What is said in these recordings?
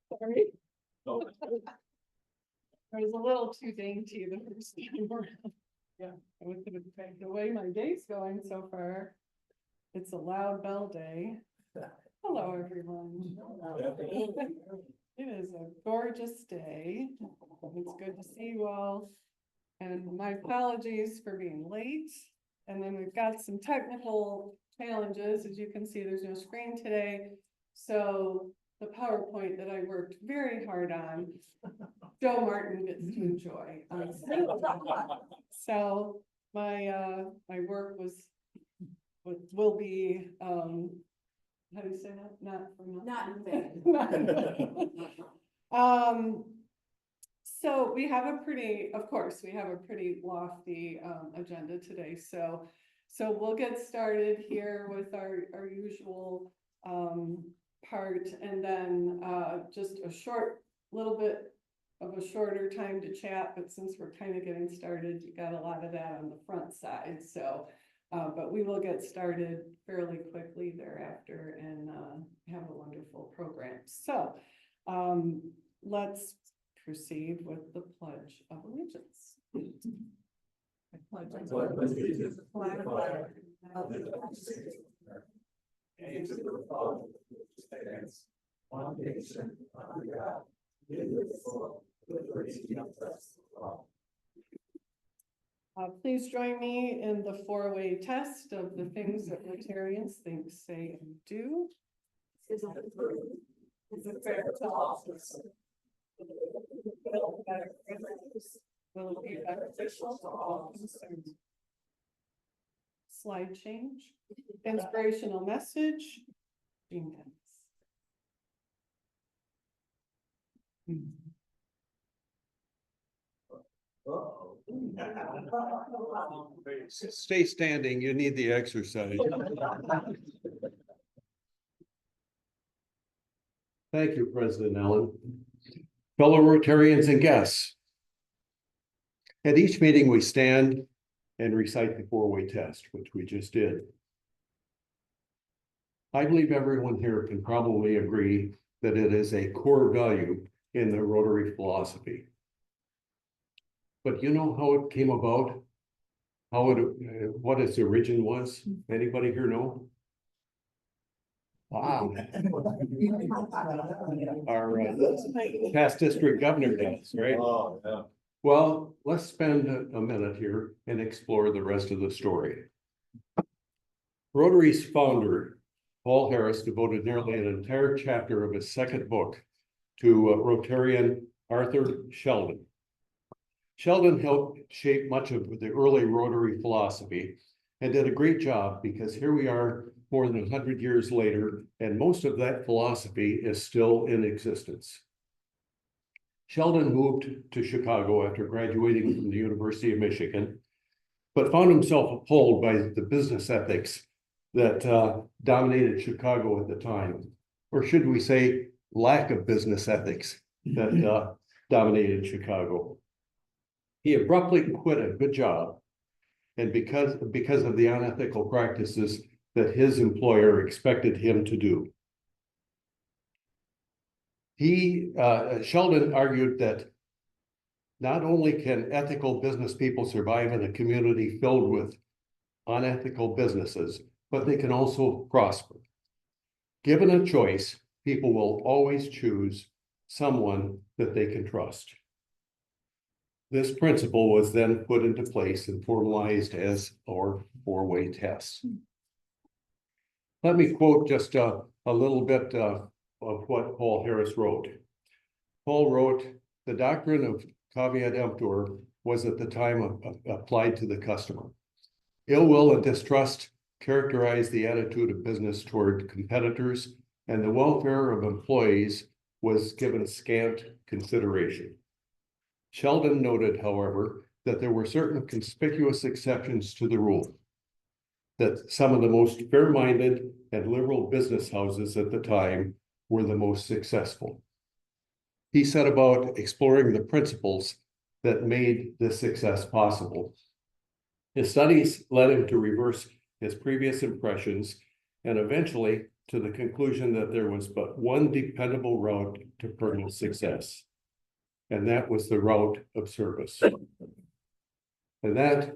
Sorry. I was a little too dainty the first time around. Yeah, the way my day's going so far. It's a loud bell day. Hello, everyone. It is a gorgeous day. It's good to see you all. And my apologies for being late. And then we've got some technical challenges. As you can see, there's no screen today. So the PowerPoint that I worked very hard on, Joe Martin gets to enjoy. So my work will be how do you say that? Not in vain. So we have a pretty lofty agenda today. So we'll get started here with our usual part, and then just a little bit of a shorter time to chat, but since we're kind of getting started, you got a lot of that on the front side. So but we will get started fairly quickly thereafter and have a wonderful program. So let's proceed with the Pledge of Allegiance. I pledge allegiance to the flag of the United States and to the republic which stands one nation under God, indivisible, with liberty and justice for all. Please join me in the four-way test of the things that Rotarians think, say, and do. Is it true? Is it fair to office? Will it be beneficial to all concerned? Slide change. Inspirational message. Stay standing, you need the exercise. Thank you, President Allen. Fellow Rotarians and guests. At each meeting, we stand and recite the four-way test, which we just did. I believe everyone here can probably agree that it is a core value in the Rotary philosophy. But you know how it came about? What its origin was? Anybody here know? Wow. Our past district governor does, right? Oh, yeah. Well, let's spend a minute here and explore the rest of the story. Rotary's founder, Paul Harris, devoted nearly an entire chapter of his second book to Rotarian Arthur Sheldon. Sheldon helped shape much of the early Rotary philosophy and did a great job, because here we are more than 100 years later, and most of that philosophy is still in existence. Sheldon moved to Chicago after graduating from the University of Michigan, but found himself appalled by the business ethics that dominated Chicago at the time, or should we say lack of business ethics that dominated Chicago. He abruptly quit a good job, and because of the unethical practices that his employer expected him to do. Sheldon argued that not only can ethical business people survive in a community filled with unethical businesses, but they can also prosper. Given a choice, people will always choose someone that they can trust. This principle was then put into place and formalized as our four-way test. Let me quote just a little bit of what Paul Harris wrote. Paul wrote, "The doctrine of caveat emptor was at the time applied to the customer. Ill will and distrust characterized the attitude of business toward competitors, and the welfare of employees was given scant consideration. Sheldon noted, however, that there were certain conspicuous exceptions to the rule. That some of the most fair-minded and liberal business houses at the time were the most successful. He set about exploring the principles that made this success possible. His studies led him to reverse his previous impressions and eventually to the conclusion that there was but one dependable route to personal success, and that was the route of service. And that,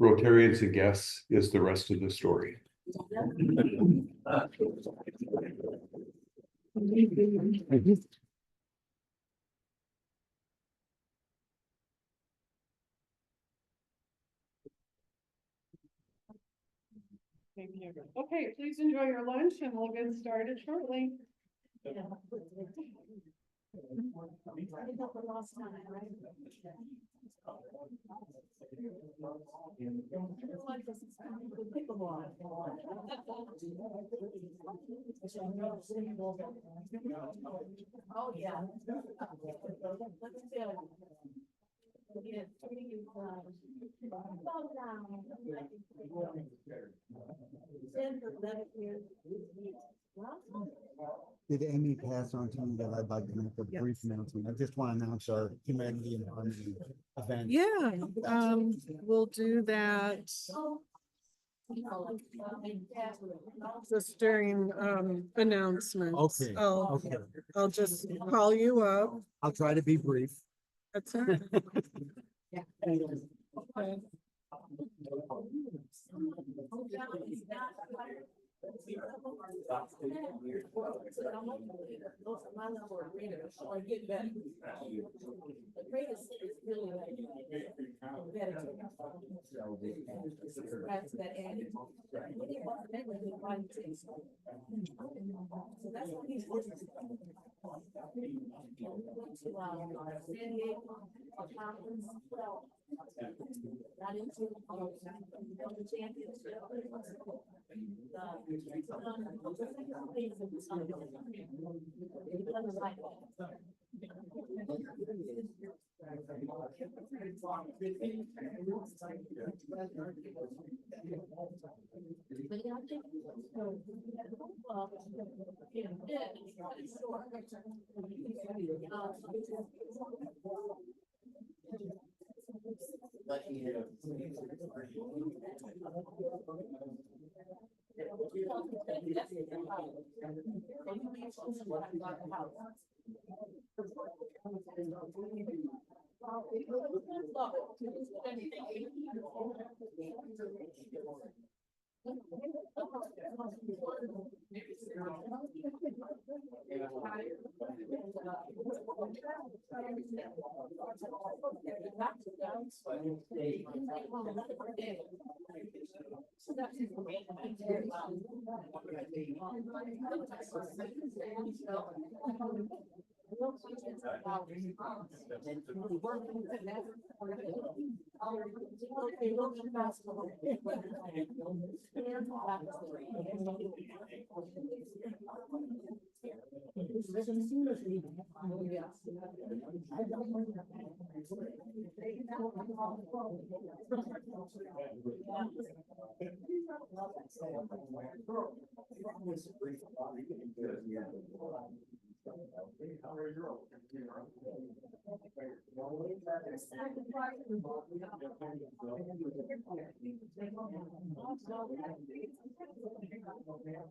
Rotarians and guests, is the rest of the story. Thank you. Okay, please enjoy your lunch and we'll get started shortly. Oh, yeah. Did Amy pass on to me that I'd like to make a brief announcement? I just want to announce our humanity and harmony event. Yeah, we'll do that just during announcements. Okay, I'll okay. just call you up. I'll try to be brief. That's all right. Okay.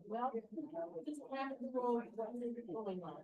Well, just half the road, what is going on?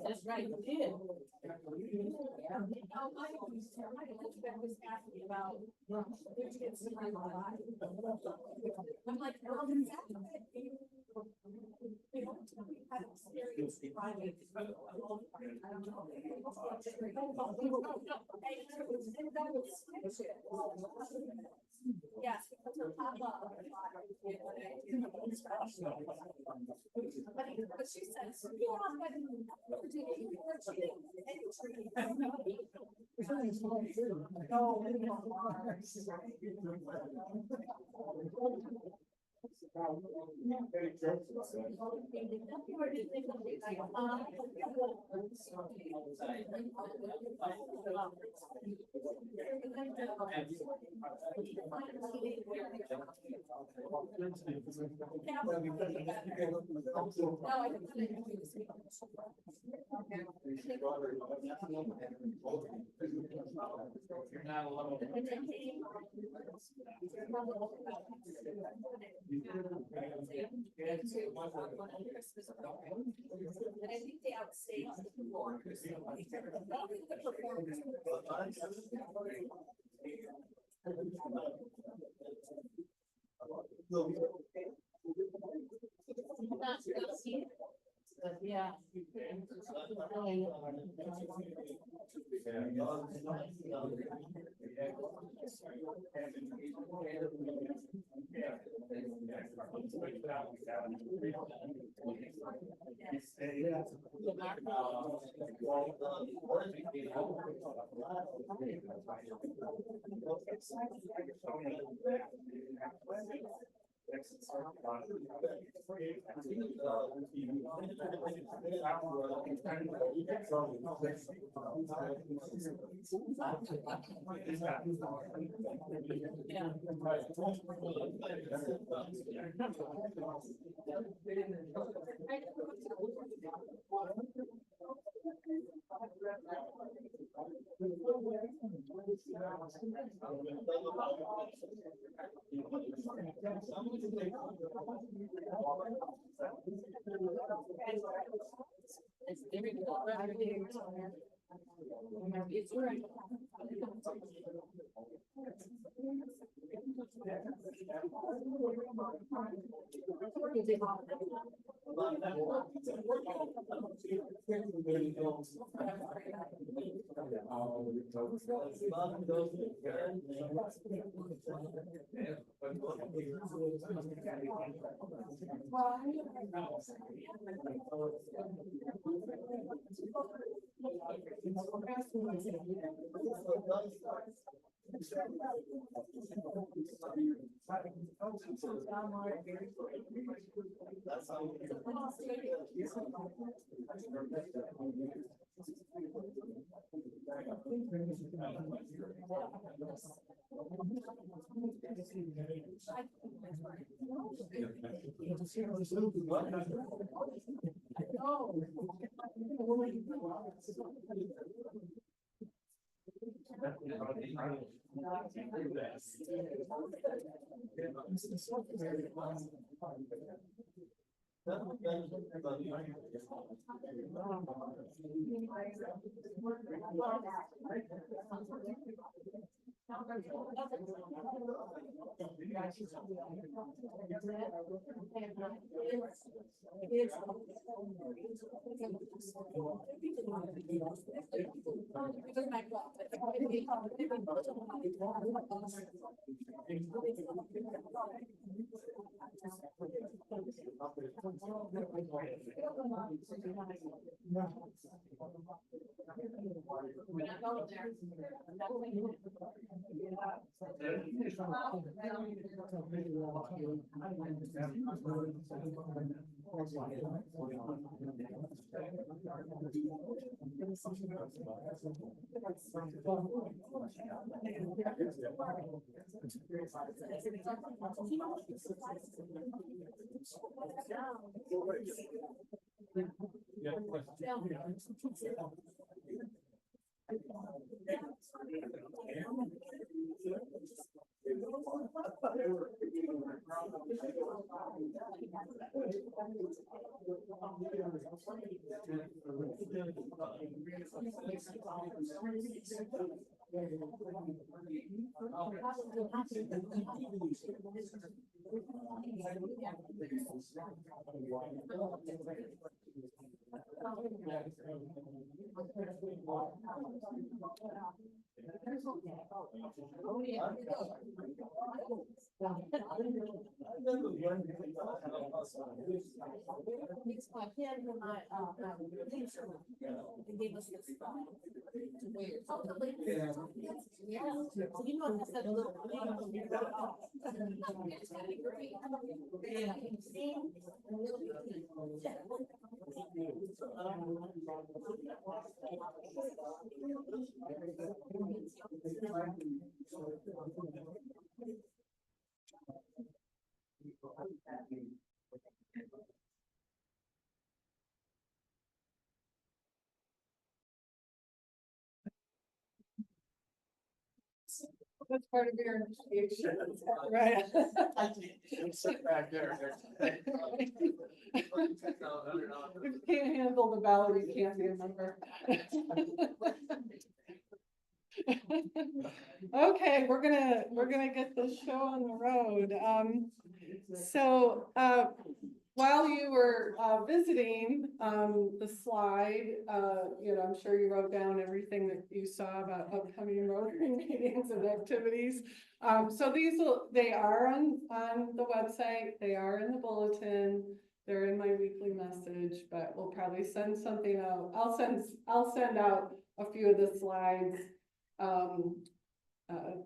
That's right, you did. Was asking about. I'm like, well, yes. But she says, I think they outstayed more. Yeah. That's part of your initiation, right? Sit back there. If you can't handle the ballot, you can't be a member. Okay, we're gonna get this show on the road. While you were visiting the slide, I'm sure you wrote down everything that you saw about upcoming Rotary meetings and activities. So they are on the website, they are in the bulletin, they're in my weekly message, but we'll probably send something out. I'll send out a few of the slides.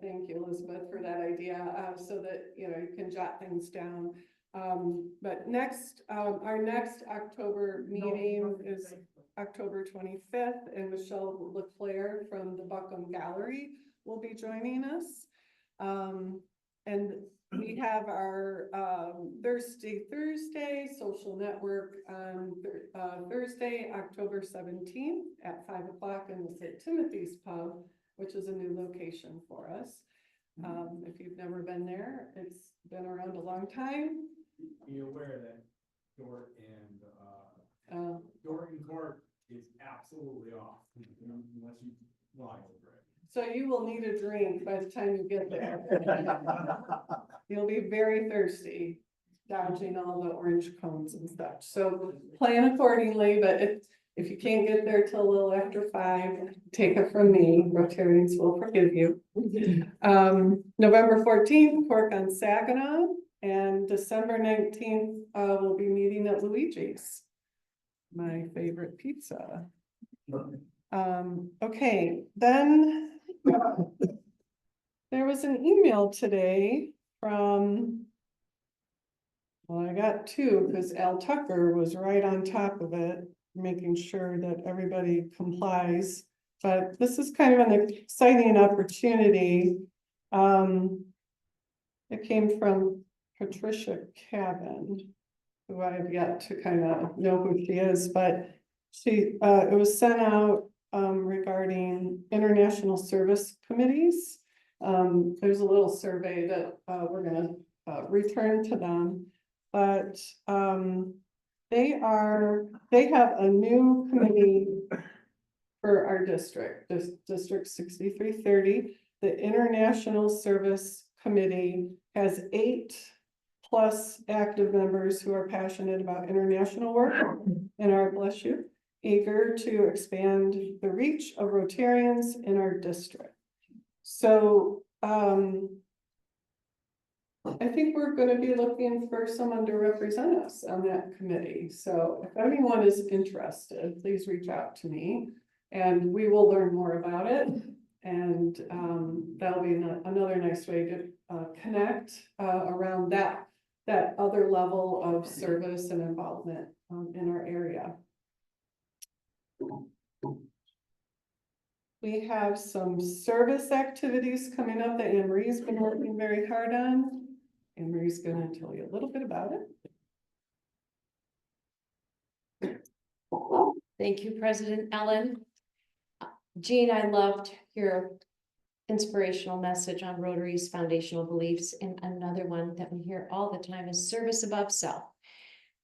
Thank you, Elizabeth, for that idea, so that, you can jot things down. But our next October meeting is October 25th, and Michelle Leclerc from the Buckham Gallery will be joining us. And we have our Thursday social network on Thursday, October 17th at 5 o'clock in the St. Timothy's Pub, which is a new location for us. If you've never been there, it's been around a long time. Be aware that Dort and Court is absolutely off, unless you fly over it. So you will need a drink by the time you get there. You'll be very thirsty, dodging all the orange cones and stuff. So plan accordingly, but if you can't get there till a little after 5, take it from me, Rotarians will forgive you. November 14th, Pork on Saginaw, and December 19th, we'll be meeting at Luigi's, my favorite pizza. Okay, then there was an email today from, well, I got 2 because Al Tucker was right on top of it, making sure that everybody complies. But this is kind of an exciting opportunity. It came from Patricia Cabin, who I've yet to kind of know who she is, but it was sent out regarding international service committees. There's a little survey that we're gonna return to them, but they have a new committee for our district, District 6330. The International Service Committee has 8+ active members who are passionate about international work and are, bless you, eager to expand the reach of Rotarians in our district. So I think we're going to be looking for someone to represent us on that committee. So if anyone is interested, please reach out to me and we will learn more about it. And that'll be another nice way to connect around that other level of service and involvement in our area. We have some service activities coming up that Anne-Marie's been working very hard on. Anne-Marie's going to tell you a little bit about it. Thank you, President Ellen. Jean, I loved your inspirational message on Rotary's foundational beliefs. And another one that we hear all the time is service above self.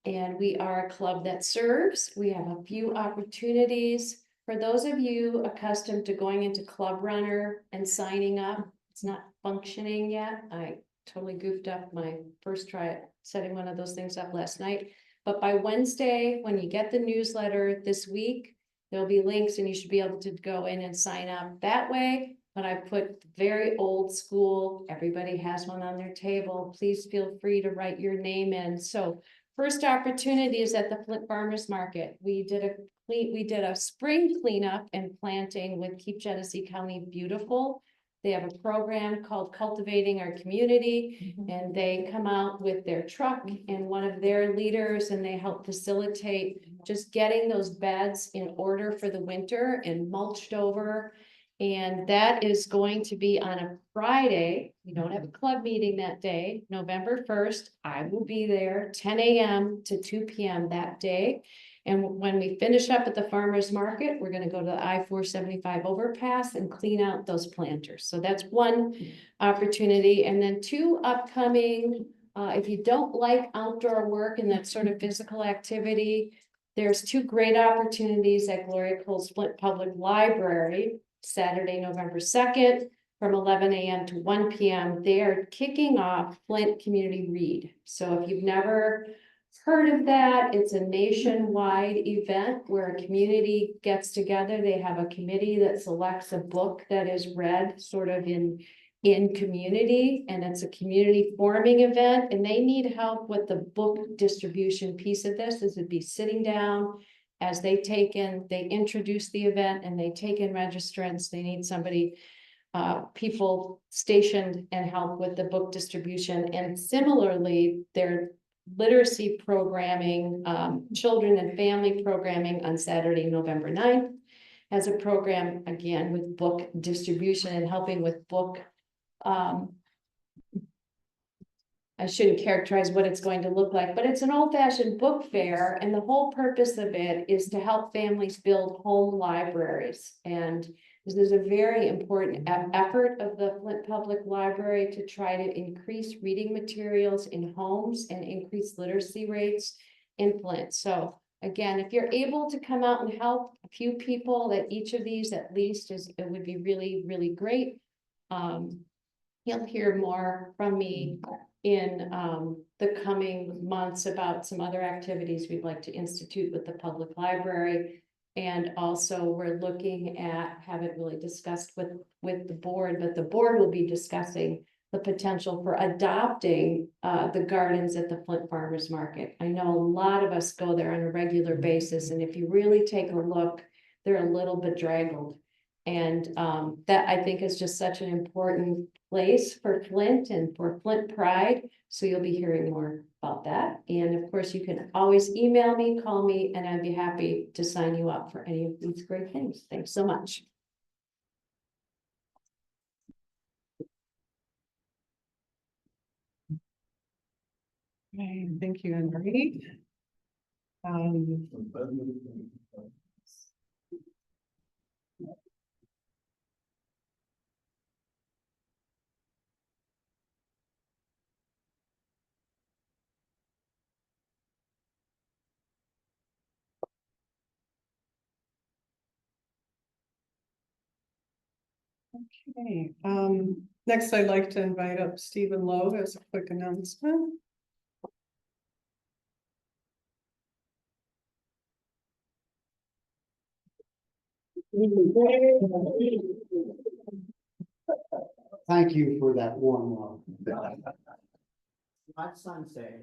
And we are a club that serves. We have a few opportunities. For those of you accustomed to going into Club Runner and signing up, it's not functioning yet. I totally goofed up my first try at setting one of those things up last night. But by Wednesday, when you get the newsletter this week, there'll be links and you should be able to go in and sign up that way. But I put very old school, everybody has one on their table. Please feel free to write your name in. So first opportunity is at the Flint Farmers Market. We did a spring cleanup and planting with Keep Genesee County Beautiful. They have a program called Cultivating Our Community, and they come out with their truck and one of their leaders, and they help facilitate just getting those beds in order for the winter and mulched over. And that is going to be on a Friday. We don't have a club meeting that day, November 1st. I will be there 10 a.m. to 2 p.m. that day. And when we finish up at the farmer's market, we're going to go to the I-475 overpass and clean out those planters. So that's one opportunity. And then two upcoming, if you don't like outdoor work and that sort of physical activity, there's two great opportunities at Gloria Coles Flint Public Library. Saturday, November 2nd, from 11 a.m. to 1 p.m. They are kicking off Flint Community Read. So if you've never heard of that, it's a nationwide event where a community gets together. They have a committee that selects a book that is read sort of in community, and it's a community forming event, and they need help with the book distribution piece of this. This would be sitting down as they introduce the event and they take in registrants. They need somebody, people stationed and help with the book distribution. And similarly, their literacy programming, children and family programming on Saturday, November 9th, has a program again with book distribution and helping with book. I shouldn't characterize what it's going to look like, but it's an old-fashioned book fair, and the whole purpose of it is to help families build home libraries. And this is a very important effort of the Flint Public Library to try to increase reading materials in homes and increase literacy rates in Flint. So again, if you're able to come out and help a few people at each of these, at least, it would be really, really great. You'll hear more from me in the coming months about some other activities we'd like to institute with the public library. And also we're looking at, haven't really discussed with the board, but the board will be discussing the potential for adopting the gardens at the Flint Farmers Market. I know a lot of us go there on a regular basis, and if you really take a look, they're a little bedraggled. And that I think is just such an important place for Flint and for Flint Pride. So you'll be hearing more about that. And of course, you can always email me, call me, and I'd be happy to sign you up for any of these great things. Thanks so much. Okay, thank you, Anne-Marie. Okay, next I'd like to invite up Stephen Lowe as a quick announcement. Thank you for that warm welcome. Not sunset.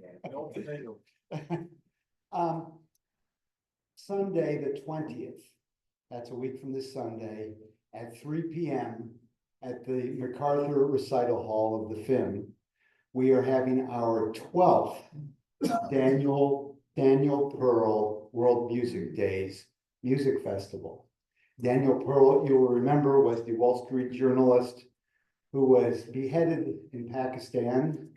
Sunday, the 20th, that's a week from this Sunday, at 3 p.m. at the MacArthur Recital Hall of the FIM, we are having our 12th Daniel Pearl World Music Days Music Festival. Daniel Pearl, you will remember, was the Wall Street journalist who was beheaded in Pakistan,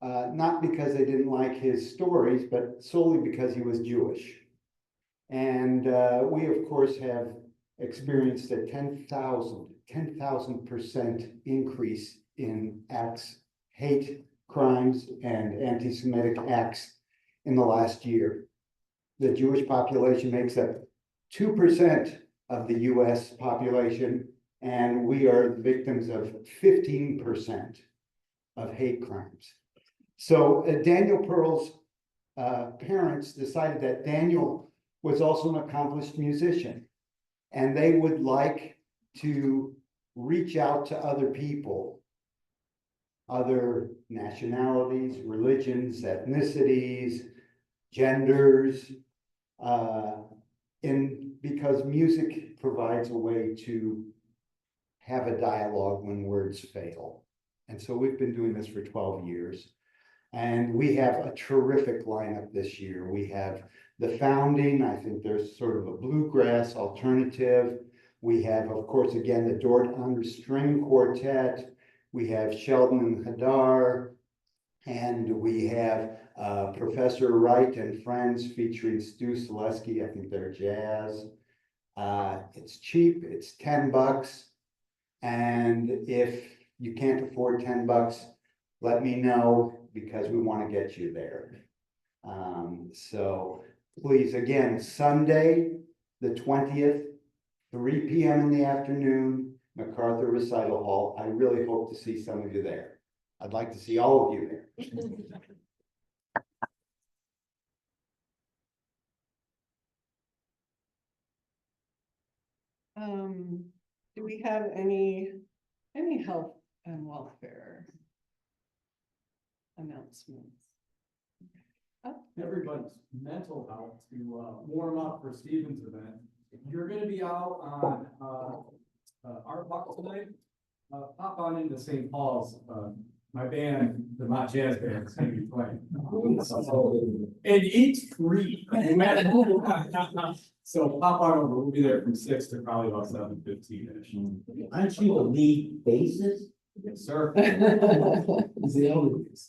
not because they didn't like his stories, but solely because he was Jewish. And we, of course, have experienced a 10,000 10,000% increase in hate crimes and anti-Semitic acts in the last year. The Jewish population makes up 2% of the US population, and we are the victims of 15% of hate crimes. So Daniel Pearl's parents decided that Daniel was also an accomplished musician, and they would like to reach out to other people, other nationalities, religions, ethnicities, genders, because music provides a way to have a dialogue when words fail. And so we've been doing this for 12 years. And we have a terrific lineup this year. We have the Founding. I think there's sort of a bluegrass alternative. We have, of course, again, the Dort Under String Quartet. We have Sheldon and Hadar. And we have Professor Wright and Friends featuring Stu Selesky. I think they're jazz. It's cheap. It's $10. And if you can't afford $10, let me know, because we want to get you there. So please, again, Sunday, the 20th, 3 p.m. in the afternoon, MacArthur Recital Hall. I really hope to see some of you there. I'd like to see all of you there. Do we have any health and welfare announcements? Everybody's mental health to warm up for Stephen's event. If you're gonna be out on Art Walk tonight, pop on into St. Paul's. My band, the Mott Jazz Band, is gonna be playing. And each free. So pop on over. We'll be there from 6 to probably about 7:15-ish. Aren't you the lead bassist? Yes, sir. He's the only. It's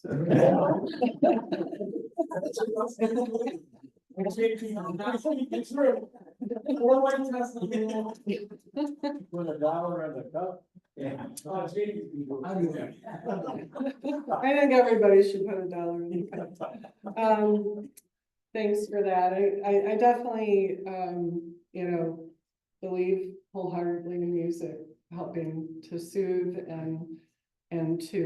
true. With $1 in the cup. Yeah. I think everybody should put $1 in the cup. Thanks for that. I definitely, believe wholeheartedly in music helping to soothe and to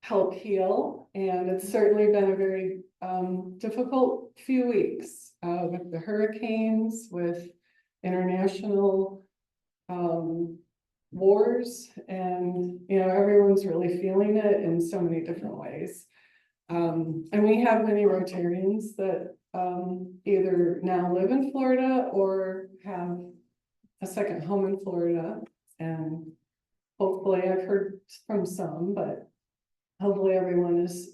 help heal. And it's certainly been a very difficult few weeks with the hurricanes, with international wars, and everyone's really feeling it in so many different ways. And we have many Rotarians that either now live in Florida or have a second home in Florida. And hopefully, I've heard from some, but hopefully everyone is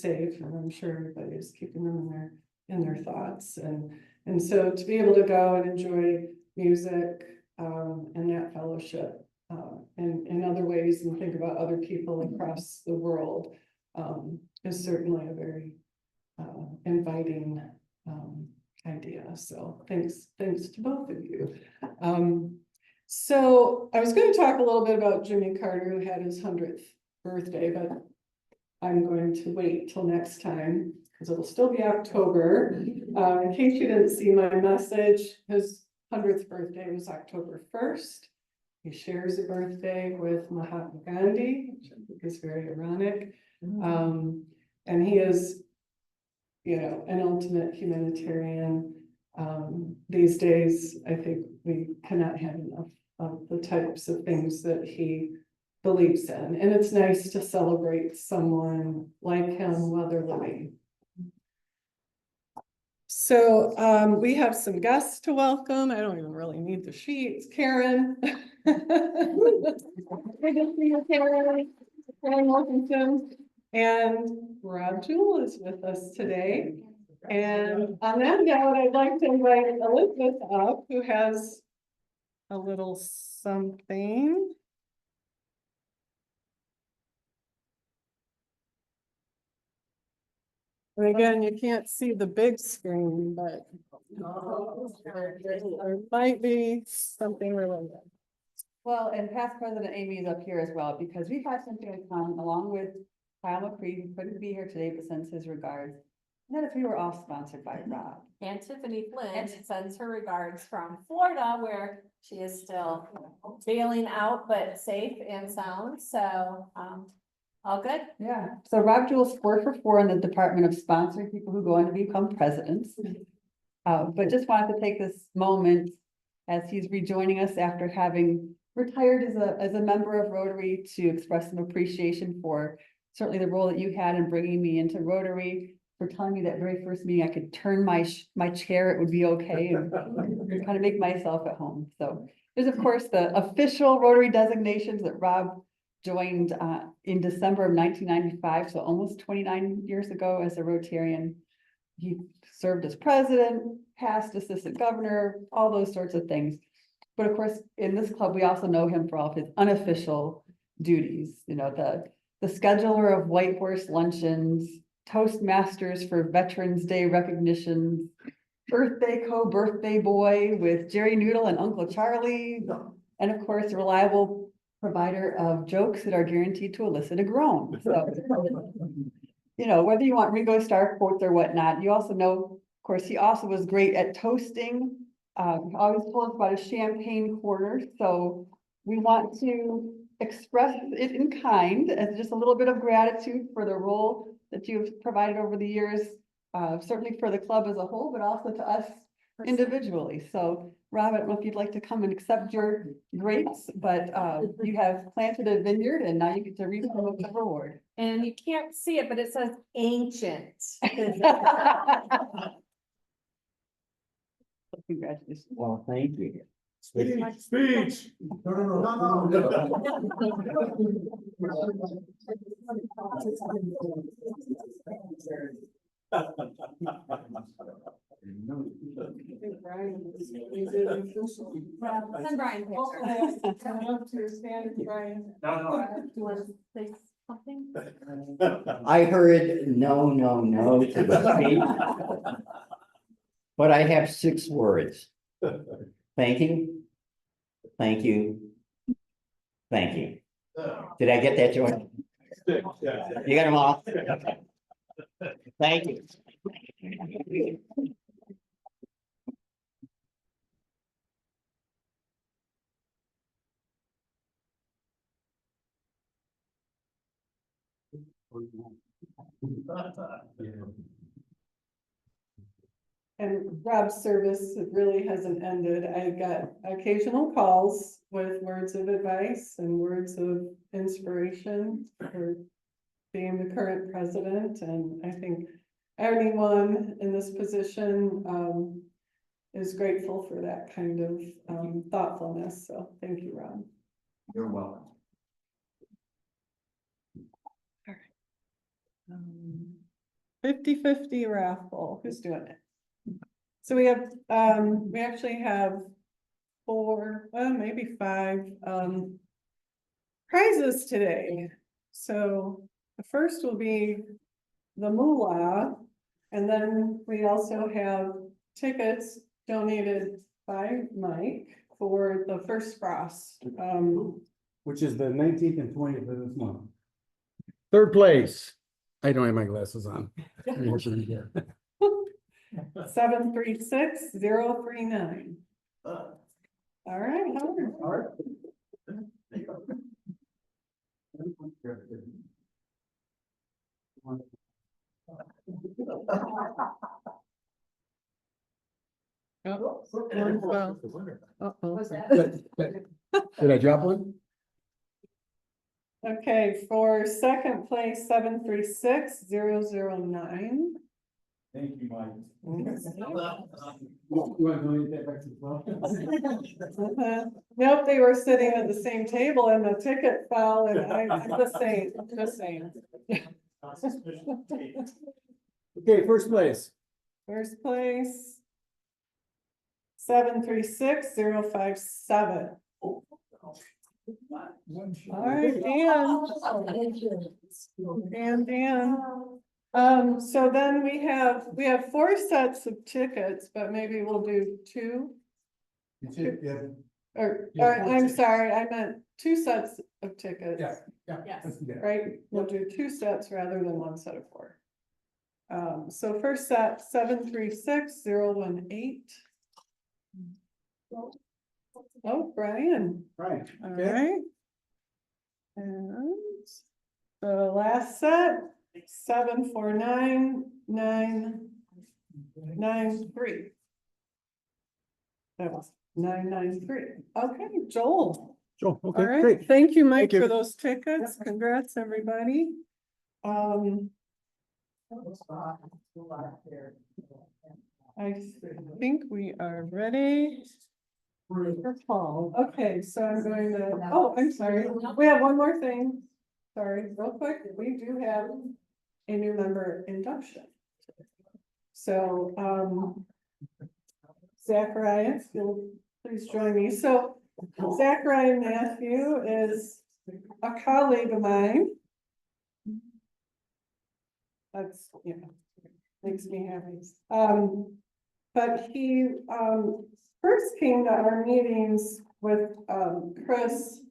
safe, and I'm sure everybody is keeping them in their thoughts. And so to be able to go and enjoy music and that fellowship in other ways, and think about other people across the world is certainly a very inviting idea. So thanks to both of you. So I was going to talk a little bit about Jimmy Carter, who had his 100th birthday, but I'm going to wait till next time because it'll still be October. In case you didn't see my message, his 100th birthday was October 1st. He shares a birthday with Mahatma Gandhi, which I think is very ironic. And he is, an ultimate humanitarian. These days, I think we cannot have enough of the types of things that he believes in. And it's nice to celebrate someone like him while they're living. So we have some guests to welcome. I don't even really need the sheets. Karen. Good to see you, Karen. Karen Wilkinson. And Rob Jewell is with us today. And on that note, I'd like to invite Elizabeth up, who has a little something. And again, you can't see the big screen, but there might be something related. Well, and past President Amy is up here as well, because we've had something in common along with Kyle McCree, who couldn't be here today, but sends his regards. And then if we were all sponsored by Rob. And Tiffany Flint sends her regards from Florida, where she is still bailing out, but safe and sound, so, all good. Yeah, so Rob Jules 4 for 4 in the Department of Sponsoring people who go on to become presidents. But just wanted to take this moment as he's rejoining us after having retired as a member of Rotary to express some appreciation for certainly the role that you had in bringing me into Rotary, for telling me that very first meeting I could turn my chair, it would be okay, and kind of make myself at home. So there's of course the official Rotary designations that Rob joined in December of 1995, so almost 29 years ago as a Rotarian. He served as president, past assistant governor, all those sorts of things. But of course, in this club, we also know him for all of his unofficial duties, you know, the scheduler of White Horse luncheons, Toastmasters for Veterans Day recognitions, birthday boy with Jerry Noodle and Uncle Charlie, and of course, a reliable provider of jokes that are guaranteed to elicit a groan. So, you know, whether you want Ringo Starr quotes or whatnot, you also know, of course, he also was great at toasting. Always told us about his champagne corner. So we want to express it in kind as just a little bit of gratitude for the role that you've provided over the years, certainly for the club as a whole, but also to us individually. So Rob, I don't know if you'd like to come and accept your grapes, but you have planted a vineyard and now you get to reap some of the reward. And you can't see it, but it says ancient. Congratulations. Well, thank you. Speech. Send Brian a picture. Do you want to say something? I heard no to the speech. But I have 6 words. Thank you. Thank you. Thank you. Did I get that, Joy? You got them all? Thank you. And Rob's service really hasn't ended. I got occasional calls with words of advice and words of inspiration for being the current president. And I think anyone in this position is grateful for that kind of thoughtfulness. So thank you, Rob. You're welcome. 50-50 raffle. Who's doing it? So we have, we actually have 4, well, maybe 5 prizes today. So the first will be the moolah, and then we also have tickets donated by Mike for the First Frost. Which is the 19th and 20th of this month. Third place. I don't have my glasses on. 736-039. All right, Howard. Oh, Did I drop one? okay, for second place, 736-009. Thank you, Mike. Nope, they were sitting at the same table and the ticket fell and I'm just saying. Okay, first place. First place. 736-057. All right, Dan. Dan. So then we have 4 sets of tickets, but maybe we'll do 2. Or, Yeah, 4 I'm tickets. sorry, I meant 2 sets of tickets. Yeah. Yes. let's do that. Right, we'll do 2 sets rather than 1 set of 4. So first set, 736-018. Oh, Brian, Right. all right. And the last set, 749-993. That was 993. Okay, Joel. Oh, All okay, right, great. thank you, Mike, Thank you. for those tickets. Congrats, everybody. I think we are ready for fall. Okay, so I'm going to, oh, I'm sorry. We have one more thing. Sorry, real quick. We do have a new member induction. So, Zachariah, if you'll please join me. So Zachariah Matthew is a colleague of mine. That's, you know, makes me happy. But he, first came to our meetings with, Chris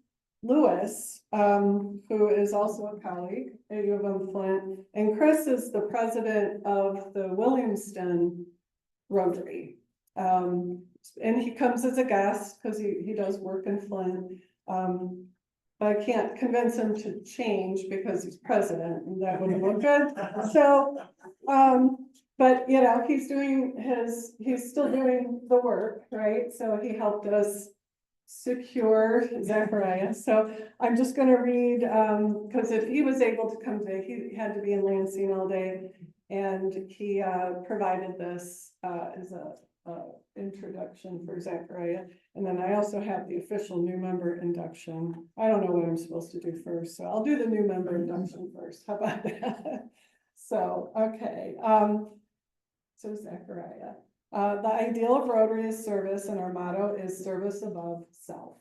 Lewis, who is also a colleague at U of M Flint. And Chris is the president of the Williamston Rotary. And he comes as a guest because he does work in Flint. But I can't convince him to change because he's president and that wouldn't look good. So, but you know, he's still doing the work, right? So he helped us secure Zachariah. So I'm just gonna read, because if he was able to come today, he had to be in Lansing all day. And he provided this as a introduction for Zachariah. And then I also have the official new member induction. I don't know what I'm supposed to do first, so I'll do the new member induction first. How about that? So, okay. So Zachariah, the ideal of Rotary is service, and our motto is service above self.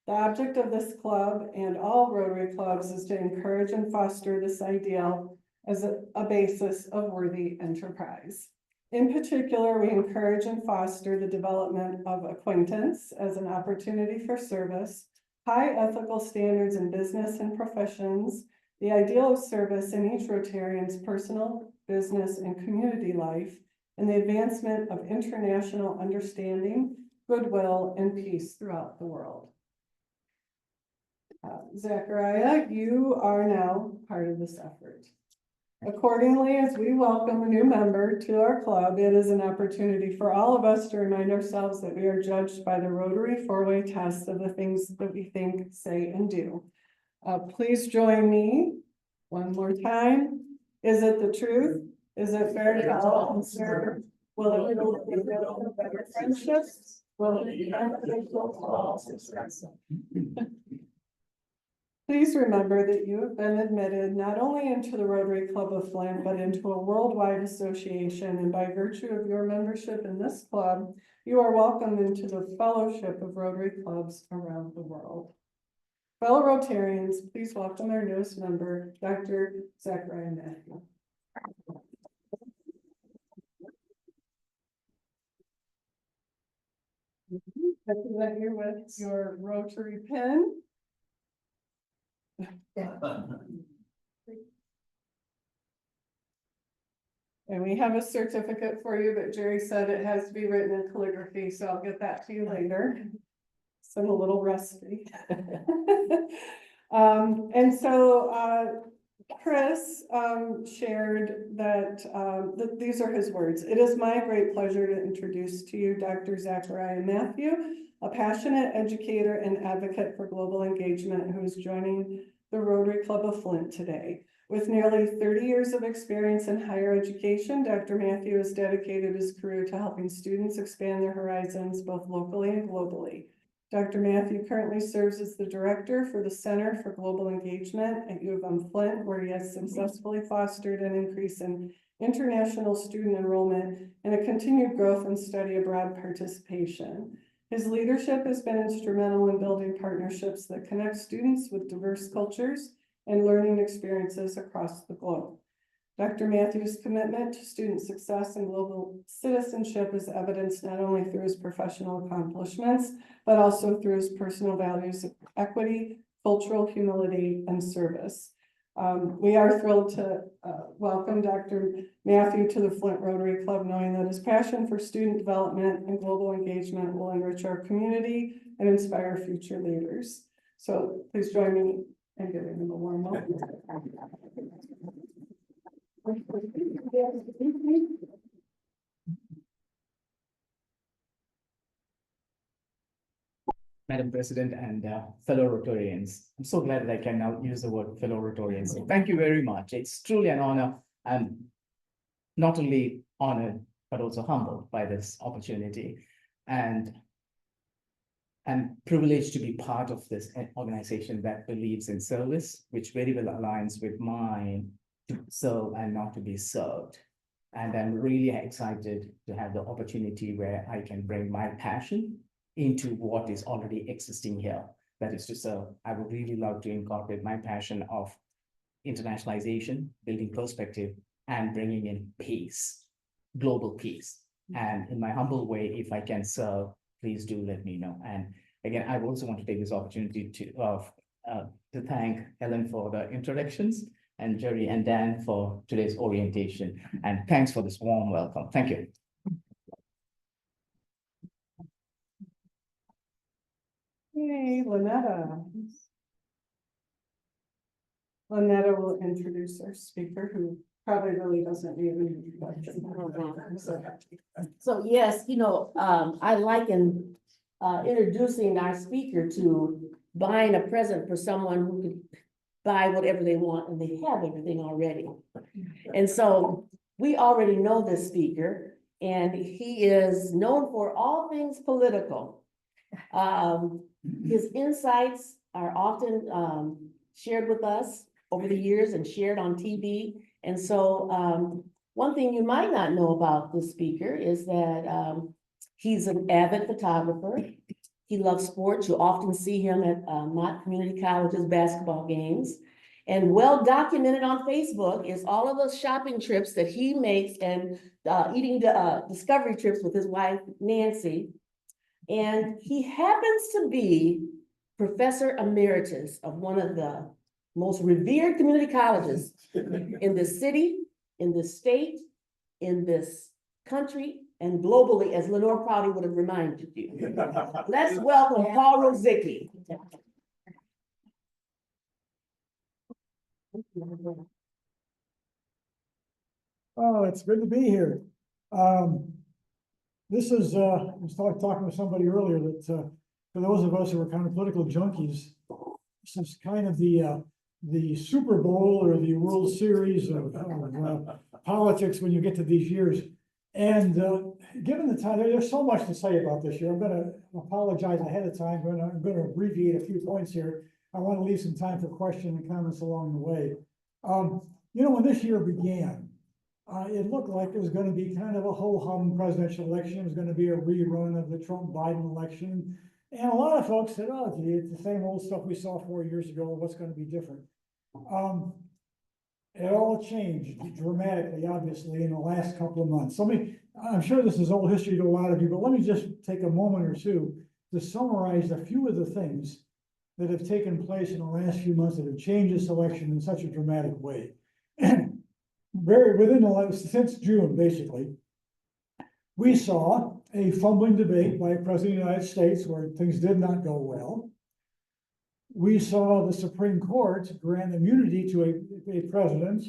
The object of this club and all Rotary clubs is to encourage and foster this ideal as a basis of worthy enterprise. In particular, we encourage and foster the development of acquaintance as an opportunity for service, high ethical standards in business and professions, the ideal of service in each Rotarian's personal, business, and community life, and the advancement of international understanding, goodwill, and peace throughout the world. Zachariah, you are now part of this effort. Accordingly, as we welcome a new member to our club, it is an opportunity for all of us to remind ourselves that we are judged by the Rotary 4-way test of the things that we think, say, and do. Please join me one more time. Is it the truth? Is it fair to all concerned? Will it build better friendships? Will it be beneficial to all success? Please remember that you have been admitted not only into the Rotary Club of Flint, but into a worldwide association, and by virtue of your membership in this club, you are welcomed into the fellowship of Rotary clubs around the world. Fellow Rotarians, please welcome our newest member, Dr. Zachariah Matthew. I present you with your Rotary pin. And we have a certificate for you, but Jerry said it has to be written in calligraphy, so I'll get that to you later. So I'm a little rusty. And so Chris shared that these are his words. It is my great pleasure to introduce to you Dr. Zachariah Matthew, a passionate educator and advocate for global engagement who is joining the Rotary Club of Flint today. With nearly 30 years of experience in higher education, Dr. Matthew has dedicated his career to helping students expand their horizons both locally and globally. Dr. Matthew currently serves as the director for the Center for Global Engagement at U of M Flint, where he has successfully fostered an increase in international student enrollment and a continued growth in study abroad participation. His leadership has been instrumental in building partnerships that connect students with diverse cultures and learning experiences across the globe. Dr. Matthews' commitment to student success and global citizenship is evidenced not only through his professional accomplishments, but also through his personal values of equity, cultural humility, and service. We are thrilled to welcome Dr. Matthew to the Flint Rotary Club, knowing that his passion for student development and global engagement will enrich our community and inspire future leaders. So please join me in giving him a warm welcome. Madam President and fellow Rotarians. I'm so glad that I can now use the word fellow Rotarians. So thank you very much. It's truly an honor. I'm not only honored, but also humbled by this opportunity. And I'm privileged to be part of this organization that believes in service, which very well aligns with mine to serve and not to be served. And I'm really excited to have the opportunity where I can bring my passion into what is already existing here. That is to serve. I would really love to incorporate my passion of internationalization, building perspective, and bringing in peace, global peace. And in my humble way, if I can serve, please do let me know. And again, I also want to take this opportunity to thank Ellen for the introductions, and Jerry and Dan for today's orientation. And thanks for this warm welcome. Thank you. Hey, Lynetta. Lynetta will introduce our speaker, who probably really doesn't need an introduction. So yes, I liken introducing our speaker to buying a present for someone who could buy whatever they want and they have everything already. And so we already know this speaker, and he is known for all things political. His insights are often shared with us over the years and shared on TV. And so one thing you might not know about this speaker is that he's an avid photographer. He loves sports. You often see him at Mott Community College's basketball games. And well documented on Facebook is all of those shopping trips that he makes and eating discovery trips with his wife, Nancy. And he happens to be Professor Emeritus of one of the most revered community colleges in this city, in this state, in this country, and globally, as Lenore Prouty would have reminded you. Let's welcome Paul Rosicki. Oh, it's good to be here. This is, I was talking with somebody earlier that for those of us who are kind of political junkies, this is kind of the Super Bowl or the World Series of politics when you get to these years. And given the time, there's so much to say about this year. I'm going to apologize ahead of time, but I'm going to abbreviate a few points here. I want to leave some time for questions and comments along the way. When this year began, it looked like it was going to be kind of a ho-hum presidential election. It was going to be a rerun of the Trump-Biden election. And a lot of folks said, oh, gee, it's the same old stuff we saw 4 years ago. What's going to be different? It all changed dramatically, obviously, in the last couple of months. I'm sure this is old history to a lot of you, but let me just take a moment or two to summarize a few of the things that have taken place in the last few months that have changed this election in such a dramatic way. Since June, basically, we saw a fumbling debate by a president of the United States where things did not go well. We saw the Supreme Court grant immunity to a president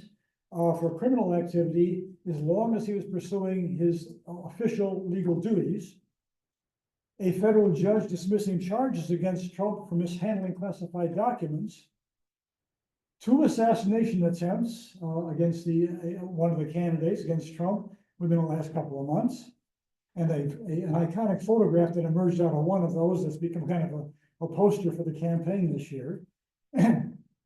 for criminal activity as long as he was pursuing his official legal duties. A federal judge dismissing charges against Trump for mishandling classified documents. 2 assassination attempts against one of the candidates against Trump within the last couple of months. And an iconic photograph that emerged out of one of those that's become kind of a poster for the campaign this year.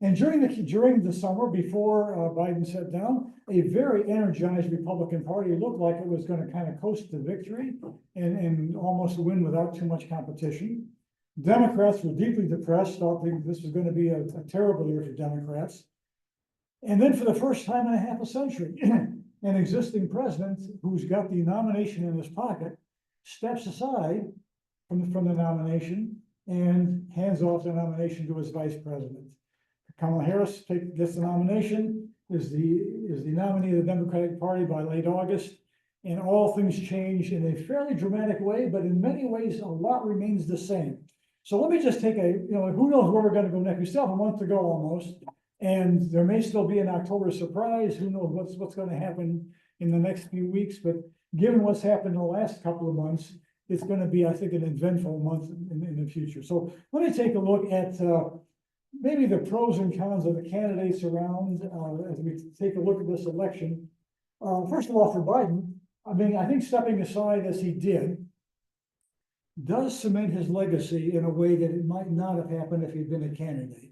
And during the summer, before Biden sat down, a very energized Republican Party looked like it was going to kind of coast to victory and almost win without too much competition. Democrats were deeply depressed, thought this was going to be a terrible year for Democrats. And then for the first time in a half a century, an existing president who's got the nomination in his pocket steps aside from the nomination and hands off the nomination to his vice president. Kamala Harris gets the nomination, is the nominee of the Democratic Party by late August, and all things change in a fairly dramatic way, but in many ways, a lot remains the same. So let me just take who knows where we're gonna go next? We still have a month to go almost, and there may still be an October surprise. Who knows what's gonna happen in the next few weeks, but given what's happened in the last couple of months, it's gonna be, I think, an eventful month in the future. So let me take a look at maybe the pros and cons of the candidates around as we take a look at this election. First of all, for Biden, I mean, I think stepping aside as he did does cement his legacy in a way that it might not have happened if he'd been a candidate.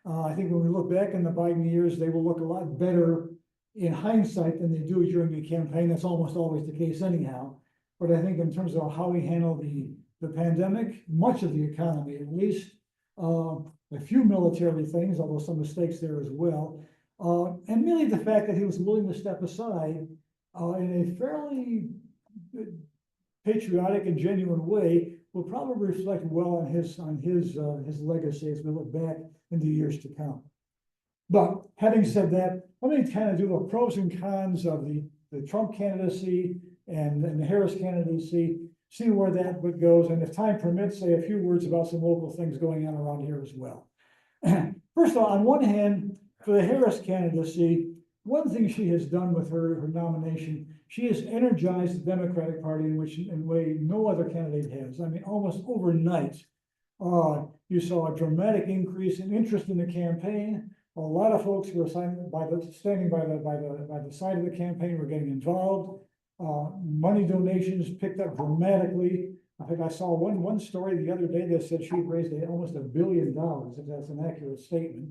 I think when we look back in the Biden years, they will look a lot better in hindsight than they do during the campaign. That's almost always the case anyhow. But I think in terms of how he handled the pandemic, much of the economy at least, a few military things, although some mistakes there as well, and merely the fact that he was willing to step aside in a fairly patriotic and genuine way will probably reflect well on his legacy as we look back in the years to come. But having said that, let me kind of do the pros and cons of the Trump candidacy and the Harris candidacy, see where that goes, and if time permits, say a few words about some local things going on around here as well. First of all, on one hand, for the Harris candidacy, one thing she has done with her nomination, she has energized the Democratic Party in a way no other candidate has. I mean, almost overnight, you saw a dramatic increase in interest in the campaign. A lot of folks who were standing by the side of the campaign were getting involved. Money donations picked up dramatically. I think I saw one story the other day that said she'd raised almost $1 billion, if that's an accurate statement,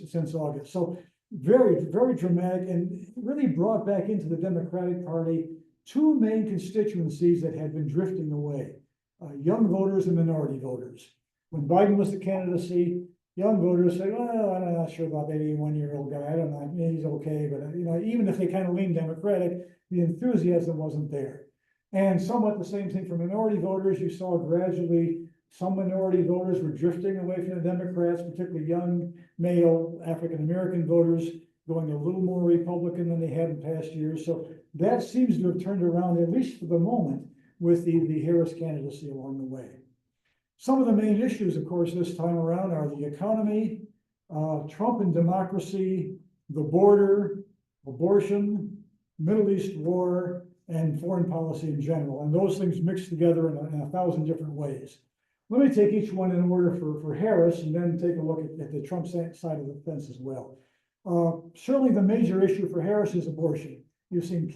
since August. So very, very dramatic, and really brought back into the Democratic Party two main constituencies that had been drifting away, young voters and minority voters. When Biden was the candidacy, young voters say, well, I'm not sure about that 81-year-old guy. I don't know, maybe he's okay, but even if they kind of lean Democratic, the enthusiasm wasn't there. And somewhat the same thing for minority voters. You saw gradually some minority voters were drifting away from the Democrats, particularly young male African-American voters going a little more Republican than they had in past years. So that seems to have turned around, at least for the moment, with the Harris candidacy along the way. Some of the main issues, of course, this time around are the economy, Trump and democracy, the border, abortion, Middle East war, and foreign policy in general. And those things mixed together in 1,000 different ways. Let me take each one in order for Harris and then take a look at the Trump side of the fence as well. Certainly the major issue for Harris is abortion. You've seen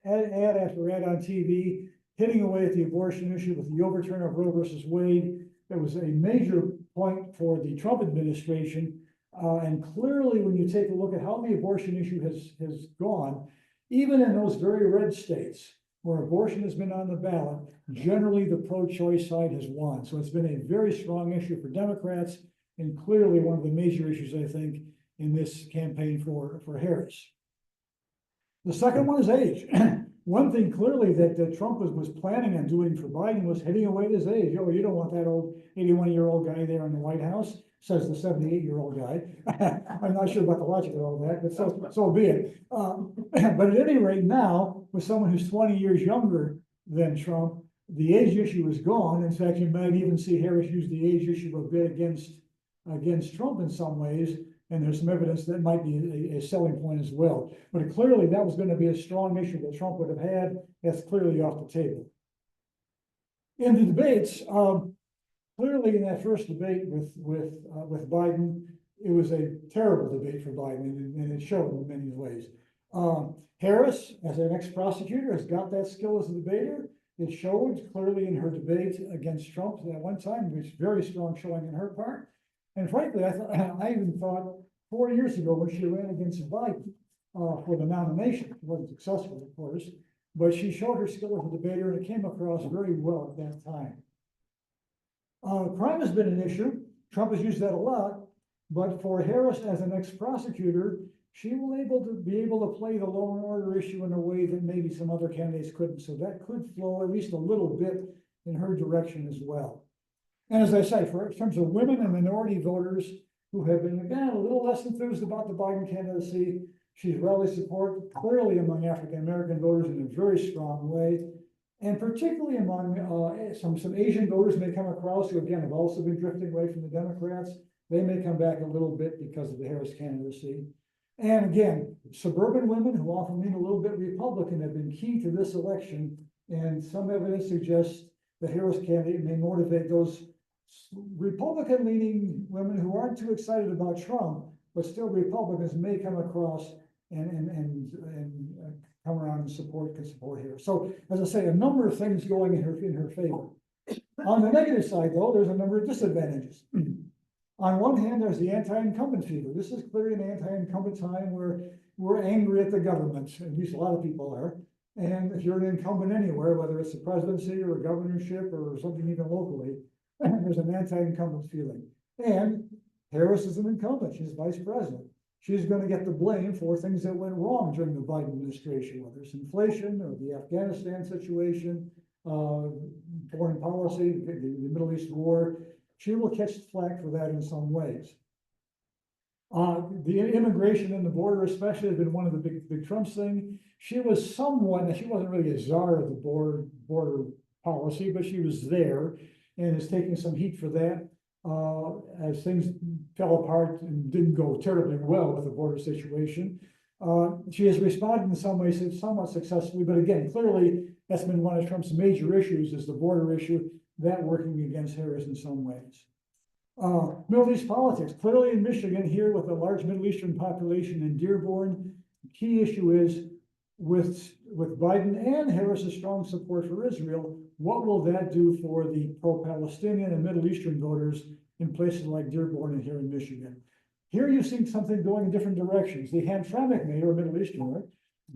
ad after ad on TV hitting away at the abortion issue with the overturn of Roe versus Wade. That was a major point for the Trump administration. And clearly, when you take a look at how the abortion issue has gone, even in those very red states where abortion has been on the ballot, generally the pro-choice side has won. So it's been a very strong issue for Democrats, and clearly one of the major issues, I think, in this campaign for Harris. The second one is age. One thing clearly that Trump was planning on doing for Biden was hitting away at his age. Oh, you don't want that old 81-year-old guy there in the White House, says the 78-year-old guy. I'm not sure about the logic of all that, but so be it. But at any rate, now, with someone who's 20 years younger than Trump, the age issue is gone. In fact, you might even see Harris use the age issue a bit against Trump in some ways. And there's some evidence that might be a selling point as well. But clearly that was going to be a strong issue that Trump would have had. That's clearly off the table. In the debates, clearly in that first debate with Biden, it was a terrible debate for Biden, and it showed in many ways. Harris, as an ex-prosecutor, has got that skill as a debater. It showed clearly in her debate against Trump at one time, which was very strong showing on her part. And frankly, I even thought 4 years ago when she ran against Biden for the nomination, she wasn't successful, of course, but she showed her skill as a debater, and it came across very well at that time. Crime has been an issue. Trump has used that a lot. But for Harris as an ex-prosecutor, she will be able to play the law and order issue in a way that maybe some other candidates couldn't. So that could flow at least a little bit in her direction as well. And as I say, in terms of women and minority voters who have been, again, a little less enthused about the Biden candidacy, she's rallied support clearly among African-American voters in a very strong way. And particularly among some Asian voters may come across who, again, have also been drifting away from the Democrats. They may come back a little bit because of the Harris candidacy. And again, suburban women who often lean a little bit Republican have been key to this election. And some evidence suggests the Harris candidate may motivate those Republican-leaning women who aren't too excited about Trump, but still Republicans may come across and come around and can support here. So, as I say, a number of things going in her favor. On the negative side, though, there's a number of disadvantages. On one hand, there's the anti-incumbent fever. This is clearly an anti-incumbent time where we're angry at the government, at least a lot of people are. And if you're an incumbent anywhere, whether it's the presidency or a governorship or something even locally, there's an anti-incumbent feeling. And Harris is an incumbent. She's vice president. She's going to get the blame for things that went wrong during the Biden administration, whether it's inflation or the Afghanistan situation, foreign policy, the Middle East war. She will catch flack for that in some ways. The immigration and the border especially has been one of the big Trump's thing. She was somewhat, she wasn't really a czar of the border policy, but she was there and is taking some heat for that as things fell apart and didn't go terribly well with the border situation. She has responded in some ways somewhat successfully, but again, clearly that's been one of Trump's major issues is the border issue, that working against Harris in some ways. Middle East politics, clearly in Michigan here with a large Middle Eastern population in Dearborn, the key issue is with Biden and Harris's strong support for Israel, what will that do for the pro-Palestinian and Middle Eastern voters in places like Dearborn and here in Michigan? Here you see something going in different directions. The Hamtramck mayor, a Middle Easterner,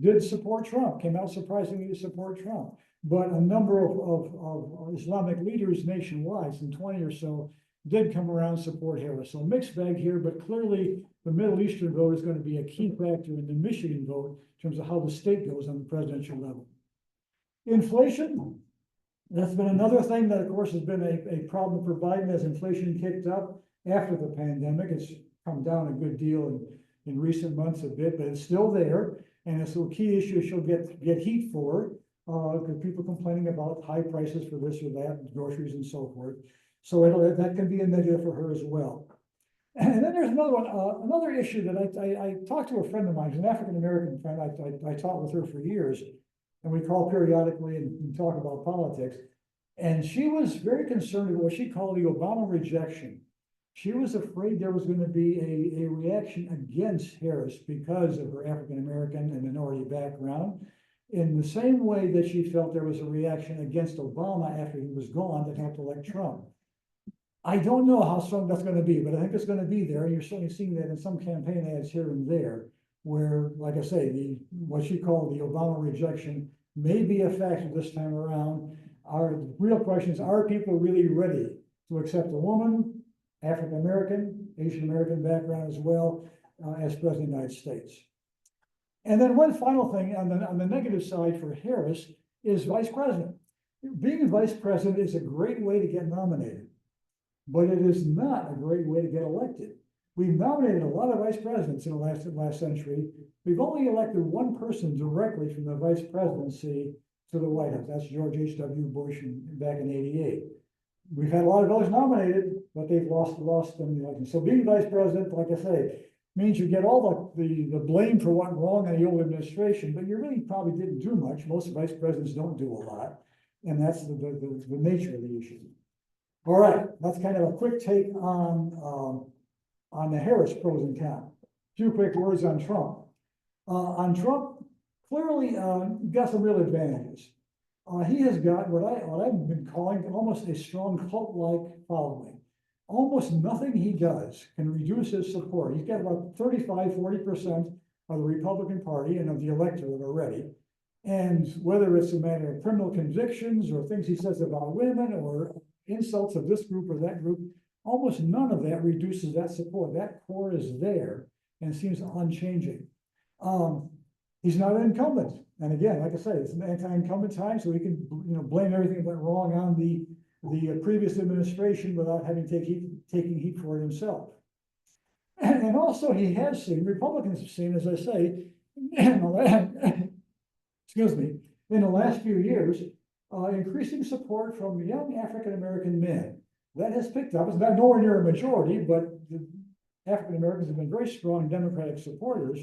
did support Trump, came out surprisingly to support Trump. But a number of Islamic leaders nationwide, some 20 or so, did come around and support Harris. So mixed bag here, but clearly the Middle Eastern vote is going to be a key factor in the Michigan vote in terms of how the state goes on the presidential level. Inflation, that's been another thing that, of course, has been a problem for Biden as inflation kicked up after the pandemic. It's come down a good deal in recent months a bit, but it's still there. And it's a key issue she'll get heat for, because people complaining about high prices for this or that, groceries and so forth. So that can be a negative for her as well. And then there's another one, another issue that I talked to a friend of mine, an African-American friend. I taught with her for years, and we call periodically and talk about politics. And she was very concerned about what she called the Obama rejection. She was afraid there was going to be a reaction against Harris because of her African-American and minority background, in the same way that she felt there was a reaction against Obama after he was gone that helped elect Trump. I don't know how strong that's going to be, but I think it's going to be there. You're certainly seeing that in some campaign ads here and there, where, like I say, what she called the Obama rejection may be a factor this time around. Our real question is, are people really ready to accept a woman, African-American, Asian-American background as well, as president of the United States? And then one final thing on the negative side for Harris is vice president. Being vice president is a great way to get nominated, but it is not a great way to get elected. We've nominated a lot of vice presidents in the last century. We've only elected one person directly from the vice presidency to the White House. That's George H.W. Bush back in '88. We've had a lot of others nominated, but they've lost in the election. So being vice president, like I say, means you get all the blame for what went wrong in the old administration, but you really probably didn't do much. Most vice presidents don't do a lot, and that's the nature of the issue. All right, that's kind of a quick take on the Harris pros and cons. A few quick words on Trump. On Trump, clearly got some real advantages. He has got what I've been calling almost a strong cult-like following. Almost nothing he does can reduce his support. He's got about 35–40% of the Republican Party and of the electorate already. And whether it's a matter of criminal convictions or things he says about women or insults of this group or that group, almost none of that reduces that support. That core is there and seems unchanging. He's not an incumbent. And again, like I said, it's an anti-incumbent time, so we can, blame everything that went wrong on the previous administration without having taking heat for it himself. And also he has seen, Republicans have seen, as I say, excuse me, in the last few years, increasing support from young African-American men. That has picked up. It's not nowhere near a majority, but the African-Americans have been very strong Democratic supporters,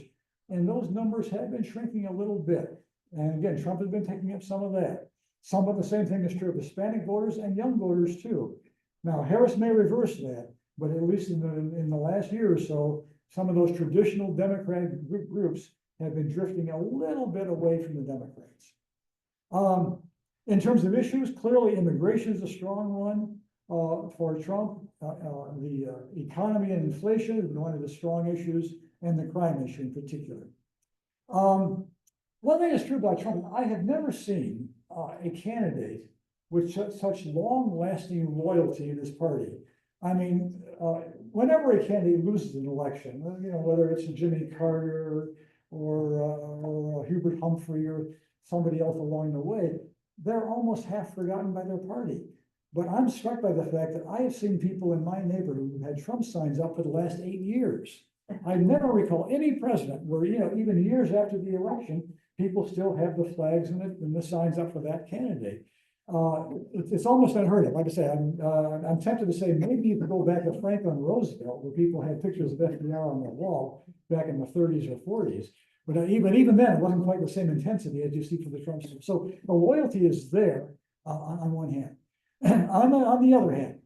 and those numbers have been shrinking a little bit. And again, Trump has been taking up some of that. Some of the same thing is true of Hispanic voters and young voters too. Now, Harris may reverse that, but at least in the last year or so, some of those traditional Democratic groups have been drifting a little bit away from the Democrats. In terms of issues, clearly immigration is a strong one for Trump. The economy and inflation is one of the strong issues, and the crime issue in particular. One thing is true about Trump, I have never seen a candidate with such long-lasting loyalty in his party. I mean, whenever a candidate loses an election, whether it's Jimmy Carter or Hubert Humphrey or somebody else along the way, they're almost half forgotten by their party. But I'm struck by the fact that I have seen people in my neighborhood who had Trump signs up for the last 8 years. I never recall any president where, even years after the election, people still have the flags and the signs up for that candidate. It's almost unheard of. Like I say, I'm tempted to say maybe you could go back to Franklin Roosevelt, where people had pictures of FDR on their wall back in the 30s or 40s. But even then, it wasn't quite the same intensity as you see for the Trump stuff. So the loyalty is there on one hand. On the other hand,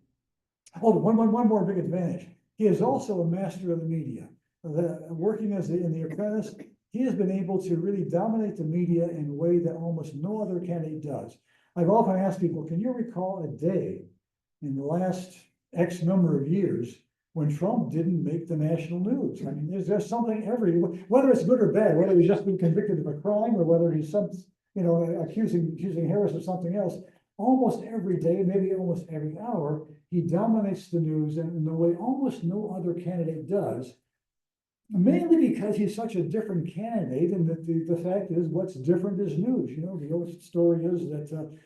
one more big advantage. He is also a master of the media. Working in the Apprentice, he has been able to really dominate the media in a way that almost no other candidate does. I've often asked people, can you recall a day in the last X number of years when Trump didn't make the national news? I mean, there's something whether it's good or bad, whether he's just been convicted of a crime or whether he's accusing Harris of something else. Almost every day, maybe almost every hour, he dominates the news in a way almost no other candidate does. Mainly because he's such a different candidate, and that the fact is, what's different is news. The old story is that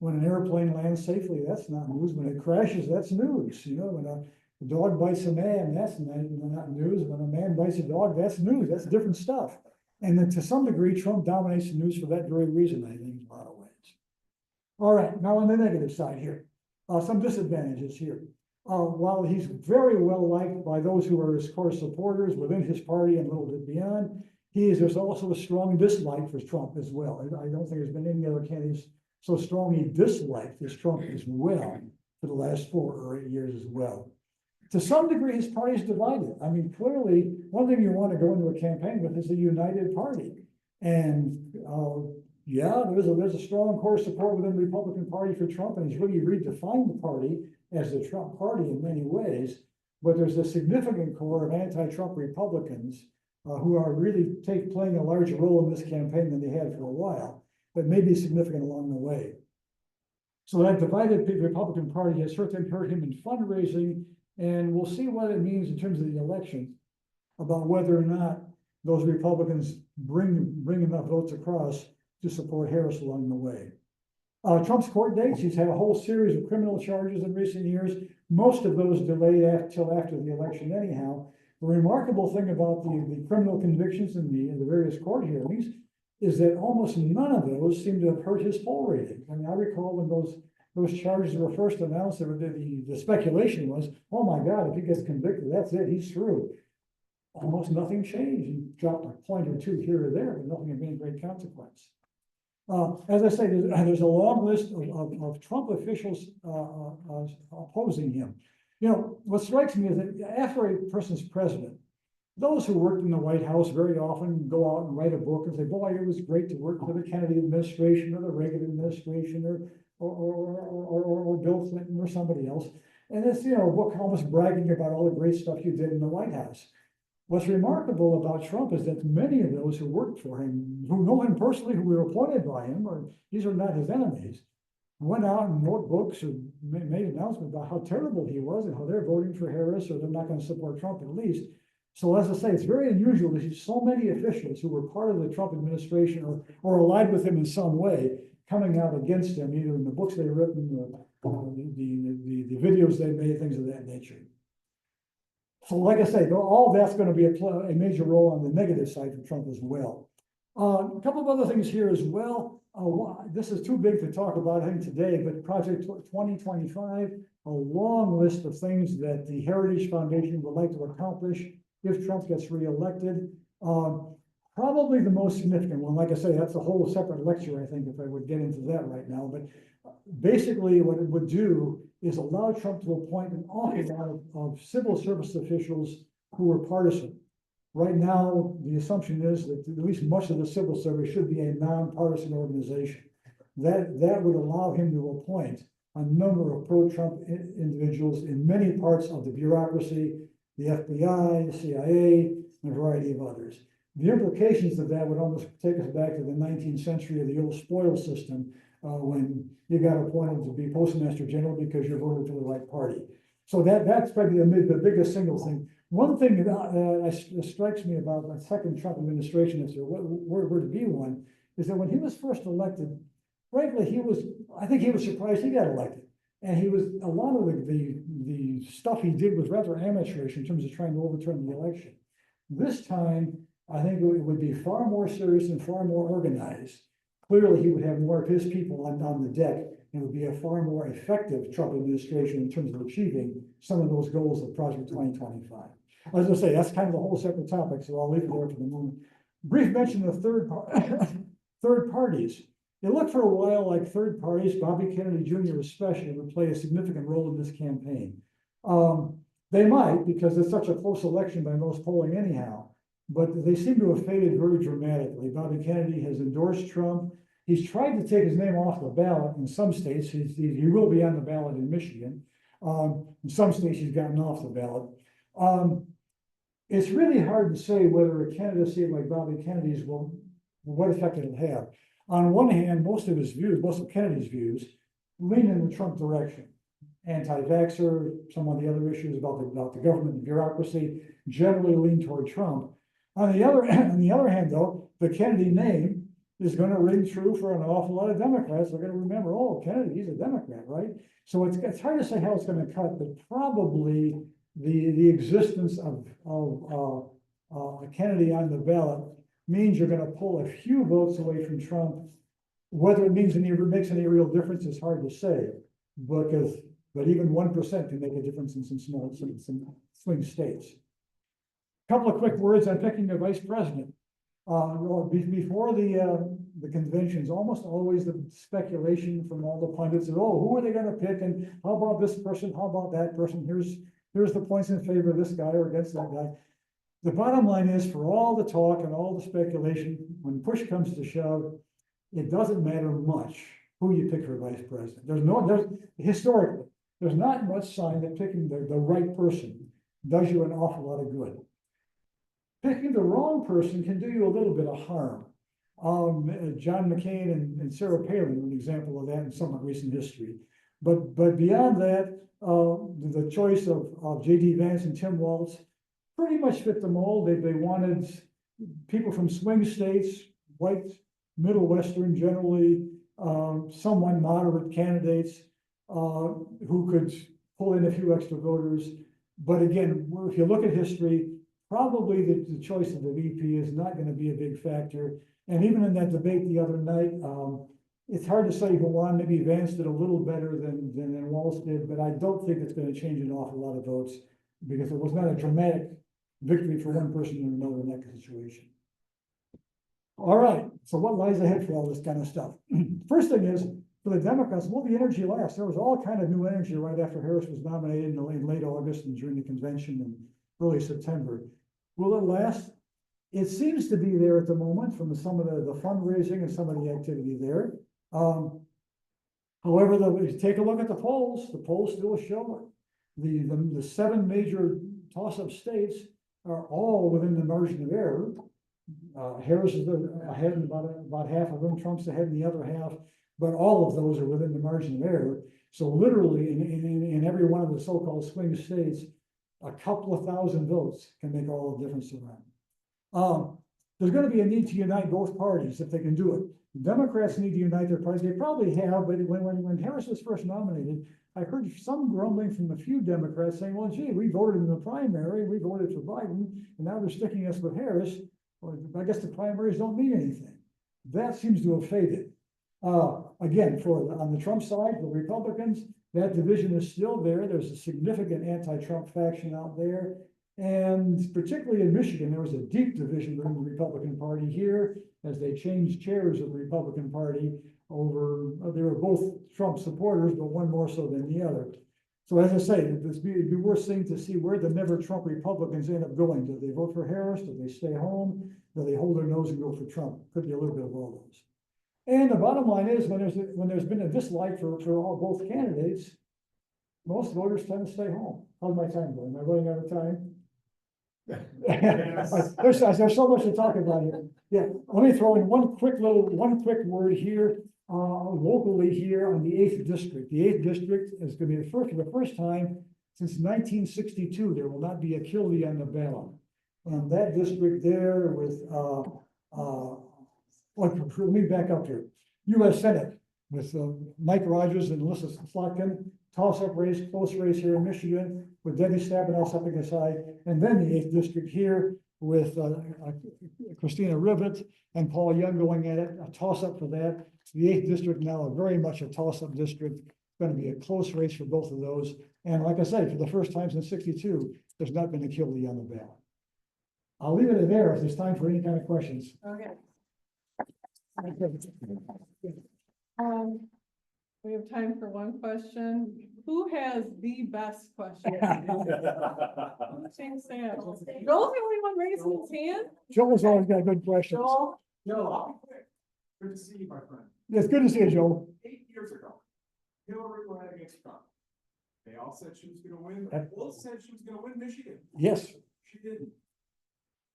when an airplane lands safely, that's not news. When it crashes, that's news. When a dog bites a man, that's not news. When a man bites a dog, that's news. That's different stuff. And then to some degree, Trump dominates the news for that very reason, I think, in a lot of ways. All right, now on the negative side here, some disadvantages here. While he's very well liked by those who are his core supporters within his party and a little bit beyond, there's also a strong dislike for Trump as well. I don't think there's been any other candidates so strongly disliked as Trump as well for the last 4 or 8 years as well. To some degree, his party is divided. I mean, clearly, one thing you want to go into a campaign with is a united party. And there's a strong core support within the Republican Party for Trump, and he's really redefined the party as the Trump party in many ways, but there's a significant core of anti-Trump Republicans who are really playing a larger role in this campaign than they had for a while, but may be significant along the way. So that divided Republican Party has certainly hurt him in fundraising, and we'll see what it means in terms of the election about whether or not those Republicans bring enough votes across to support Harris along the way. Trump's court dates, he's had a whole series of criminal charges in recent years, most of those delayed till after the election anyhow. The remarkable thing about the criminal convictions in the various court hearings is that almost none of those seem to have hurt his poll rating. I mean, I recall when those charges were first announced, the speculation was, oh my God, if he gets convicted, that's it, he's through. Almost nothing changed. He dropped a point or two here or there, but nothing of any great consequence. As I say, there's a long list of Trump officials opposing him. What strikes me is that after a person's president, those who worked in the White House very often go out and write a book and say, boy, it was great to work for the Kennedy administration or the Reagan administration or Bill Clinton or somebody else. And it's, a book almost bragging about all the great stuff you did in the White House. What's remarkable about Trump is that many of those who worked for him, who know him personally, who were appointed by him, or these are not his enemies, went out and wrote books and made announcements about how terrible he was and how they're voting for Harris or they're not going to support Trump at least. So as I say, it's very unusual to see so many officials who were part of the Trump administration or allied with him in some way coming out against him, either in the books they've written, the videos they made, things of that nature. So like I say, all that's going to be a major role on the negative side for Trump as well. A couple of other things here as well. This is too big to talk about, I think, today, but Project 2025, a long list of things that the Heritage Foundation would like to accomplish if Trump gets reelected. Probably the most significant one, like I say, that's a whole separate lecture, I think, if I would get into that right now. But basically what it would do is allow Trump to appoint an awful lot of civil service officials who are partisan. Right now, the assumption is that at least much of the civil service should be a nonpartisan organization. That would allow him to appoint a number of pro-Trump individuals in many parts of the bureaucracy, the FBI, the CIA, and a variety of others. The implications of that would almost take us back to the 19th century of the old spoil system, when you got appointed to be postmaster general because you voted for the right party. So that's probably the biggest single thing. One thing that strikes me about the second Trump administration, if there were to be one, is that when he was first elected, frankly, I think he was surprised he got elected. And a lot of the stuff he did was rather amateurish in terms of trying to overturn the election. This time, I think it would be far more serious and far more organized. Clearly, he would have more of his people on the deck, and it would be a far more effective Trump administration in terms of achieving some of those goals of Project 2025. As I say, that's kind of a whole separate topic, so I'll leave it there for the moment. Brief mention of third parties. It looked for a while like third parties, Bobby Kennedy Jr. especially, would play a significant role in this campaign. They might, because it's such a close election by most polling anyhow, but they seem to have faded very dramatically. Bobby Kennedy has endorsed Trump. He's tried to take his name off the ballot in some states. He will be on the ballot in Michigan. In some states, he's gotten off the ballot. It's really hard to say whether a candidacy like Bobby Kennedy's what effect it'll have. On one hand, most of Kennedy's views lean in the Trump direction. Anti-vaxxer, some of the other issues about the government and bureaucracy generally lean toward Trump. On the other hand, though, the Kennedy name is going to ring true for an awful lot of Democrats. They're going to remember, oh, Kennedy, he's a Democrat, right? So it's hard to say how it's going to cut, but probably the existence of a Kennedy on the ballot means you're going to pull a few votes away from Trump. Whether it makes any real difference is hard to say, but even 1% can make a difference in some swing states. A couple of quick words on picking a vice president. Before the conventions, almost always the speculation from all the pundits is, oh, who are they going to pick, and how about this person, how about that person? Here's the points in favor of this guy or against that guy. The bottom line is, for all the talk and all the speculation, when push comes to shove, it doesn't matter much who you pick for vice president. Historically, there's not much sign that picking the right person does you an awful lot of good. Picking the wrong person can do you a little bit of harm. John McCain and Sarah Palin are an example of that in somewhat recent history. But beyond that, the choice of J.D. Vance and Tim Walz pretty much fit the mold. They wanted people from swing states, white, Middle Western, generally, somewhat moderate candidates who could pull in a few extra voters. But again, if you look at history, probably the choice of the VP is not going to be a big factor. And even in that debate the other night, it's hard to say who won. Maybe Vance did a little better than Walz did, but I don't think it's going to change an awful lot of votes because it was not a dramatic victory for one person or another in that situation. All right, so what lies ahead for all this kind of stuff? First thing is, for the Democrats, will the energy last? There was all kind of new energy right after Harris was nominated in late August and during the convention in early September. Will it last? It seems to be there at the moment from some of the fundraising and some of the activity there. However, if you take a look at the polls still show it. The 7 major toss-up states are all within the margin of error. Harris is ahead in about half of them. Trump's ahead in the other half. but all of those are within the margin of error. So literally, in every one of the so-called swing states, a couple of thousand votes can make all the difference around. There's gonna be a need to unite both parties if they can do it. Democrats need to unite their parties. They probably have, but when Harris was first nominated, I heard some grumbling from a few Democrats saying, well, gee, we voted in the primary, we voted for Biden, and now they're sticking us with Harris. Well, I guess the primaries don't mean anything. That seems to have faded. Again, on the Trump side, the Republicans, that division is still there. There's a significant anti-Trump faction out there. And particularly in Michigan, there was a deep division within the Republican Party here as they changed chairs of the Republican Party over, they were both Trump supporters, but one more so than the other. So as I say, it'd be worth seeing to see where the never Trump Republicans end up going. Do they vote for Harris? Do they stay home? Do they hold their nose and go for Trump? Could be a little bit of all those. And the bottom line is when there's been a dislike for both candidates, most voters tend to stay home. How's my time going? Am I running out of time? There's so much to talk about here. Yeah, let me throw in one quick word here, locally here on the 8th district. The 8th district is going to be for the first time since 1962, there will not be a Kilby on the ballot. And that district there with, let me back up here. U.S. Senate with Mike Rogers and Alyssa Slotkin, toss-up race, close race here in Michigan with Debbie Stabenow stepping aside, and then the 8th district here with Christina Rivet and Paul Young going at it, a toss-up for that. The 8th district now very much a toss-up district. It's going to be a close race for both of those. And like I said, for the first time since '62, there's not been a Kilby on the ballot. I'll leave it at there if there's time for any kind of questions. Okay. We have time for one question. Who has the best question? Joel's the only one raising his hand? Joel's always got good questions. Joel? Joe, good to see you, my friend. It's good to see you, Joel. 8 years ago, Hillary ran against Trump. They all said she was gonna win, both said she was gonna win Michigan. Yes. She didn't.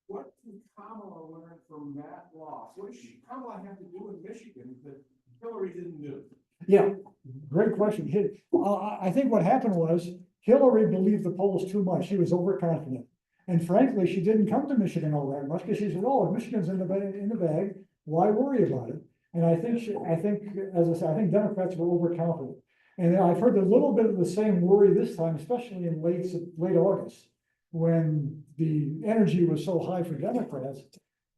What did Kamala learn from that loss? What does Kamala have to do in Michigan that Hillary didn't do? Yeah, great question. I think what happened was Hillary believed the polls too much. She was overconfident. And frankly, she didn't come to Michigan all that much because she said, oh, if Michigan's in the bag, why worry about it? And I think, as I said, I think Democrats were overconfident. And I've heard a little bit of the same worry this time, especially in late August, when the energy was so high for Democrats.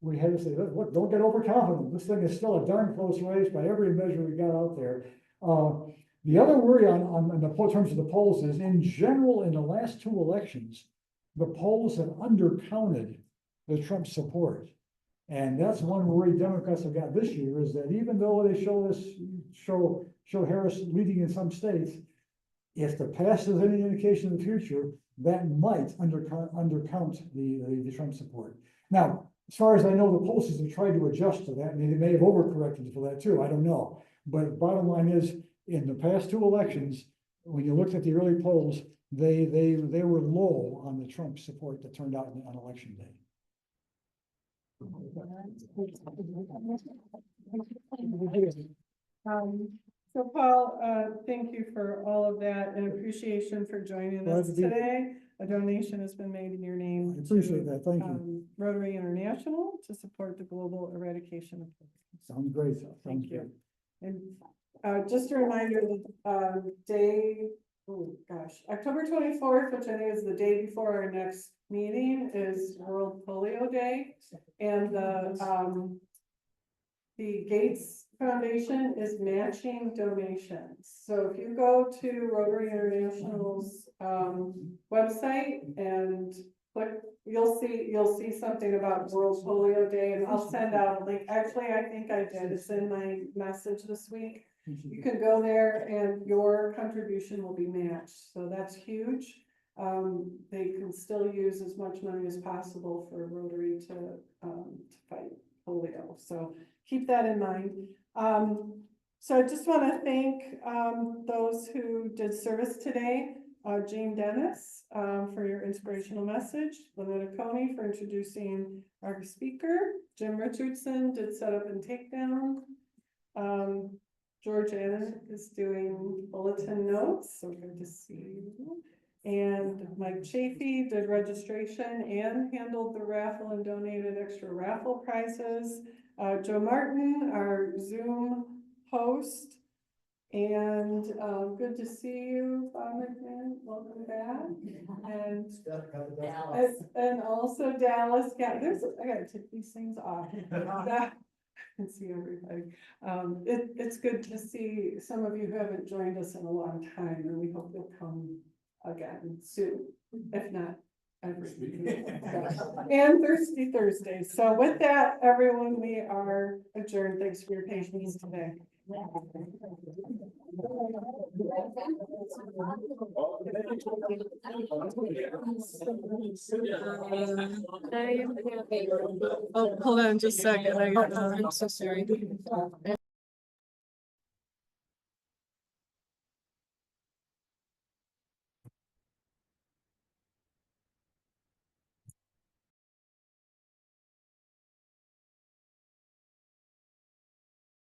We had to say, look, don't get overconfident. This thing is still a darn close race by every measure we got out there. The other worry on the terms of the polls is, in general, in the last 2 elections, the polls have undercounted the Trump support. And that's one worry Democrats have got this year, is that even though they show Harris leading in some states, if the past is any indication in the future, that might undercount the Trump support. Now, as far as I know, the pollsters have tried to adjust to that. I mean, they may have overcorrected for that too. I don't know. But bottom line is, in the past 2 elections, when you looked at the early polls, they were low on the Trump support that turned out on election day. So Paul, thank you for all of that and appreciation for joining us today. A donation has been made in your name. I appreciate that. Thank you. Rotary International to support the global eradication of polio. Sounds great. Thank you. And just a reminder that October 24th, which I think is the day before our next meeting, is World Polio Day. And the Gates Foundation is matching donations. So if you go to Rotary International's website and click, you'll see something about World Polio Day, and I'll send out a link. Actually, I think I did. It's in my message this week. You can go there and your contribution will be matched. So that's huge. They can still use as much money as possible for Rotary to fight polio. So keep that in mind. So I just want to thank those who did service today. Jean Dennis for your inspirational message, Lynetta Coney for introducing our speaker, Jim Richardson did set up and takedown. Georgiana is doing bulletin notes, so good to see you. And Mike Chafee did registration and handled the raffle and donated extra raffle prizes. Joe Martin, our Zoom host. And good to see you, Bob McMahon, welcome back. And also Dallas, yeah, I gotta take these things off. And see everybody. It's good to see some of you who haven't joined us in a long time, and we hope you'll come again soon, if not every week. And Thirsty Thursdays. So with that, everyone, we are adjourned. Thanks for your patience today. Oh, hold on just a second. I'm so sorry.